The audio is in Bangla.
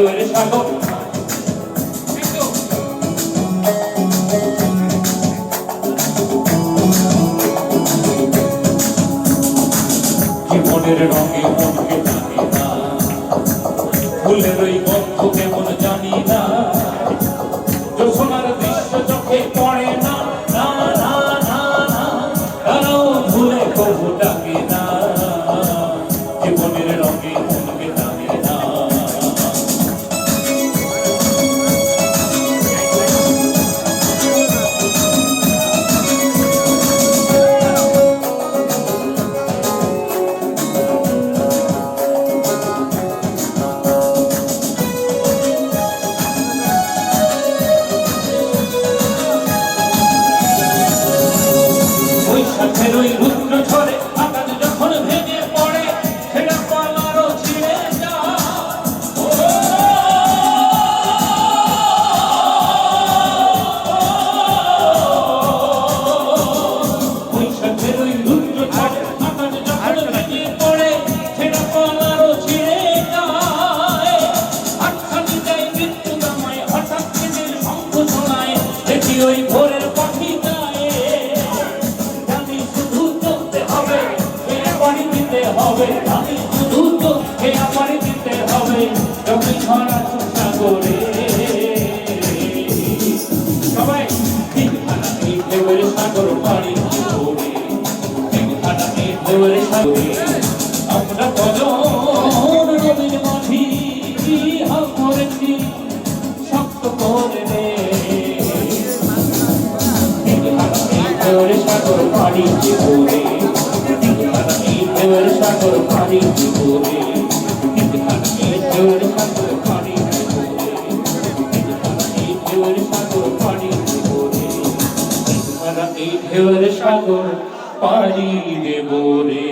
ঢেউয়ের সাগর জীবনের রঙে মনকে জানি না ফুলের ওই গন্ধ কেমন জানি না জোছনার দৃশ্য চোখে পড়ে না না না না না তারাও ভুলে কবু ডাকে না জীবনের রঙে মনকে জানি না বৈশাখের ওই রুদ্র ঝড়ে আকাশ যখন ভেঙে পড়ে সেটা পালারও ছিঁড়ে যায় বৈশাখের ওই রুদ্র ঝড়ে আকাশ যখন ভেঙে পড়ে সেটা পালারও ছিঁড়ে যায় হাতছানি যায় মৃত্যু নামায় হঠাৎ নিজের শঙ্খ শোনায় দেখি ওই ভোরের পাখি যায় আমি শুধু চলতে হবে আমি শুধু তো খেয়া পাড়ি দিতে হবে যখন ছড়া সাগরে সবাই তিনখানা এই ঢেউয়ের সাগর পাড়ি করে তিনখানা এই ঢেউয়ের সাগরে আমরা কজন নদীর মাঝি হাল করেছি শক্ত করে রে তিনখানা এই ঢেউয়ের সাগর পাড়ি করে ঢেউয়ের সাগর পাড়ি করে ঢেউয়ের সাগর পাড়ি করে ঢেউয়ের সাগর পাড়ি করে ঢেউয়ের সাগর পাড়ি দেব রে।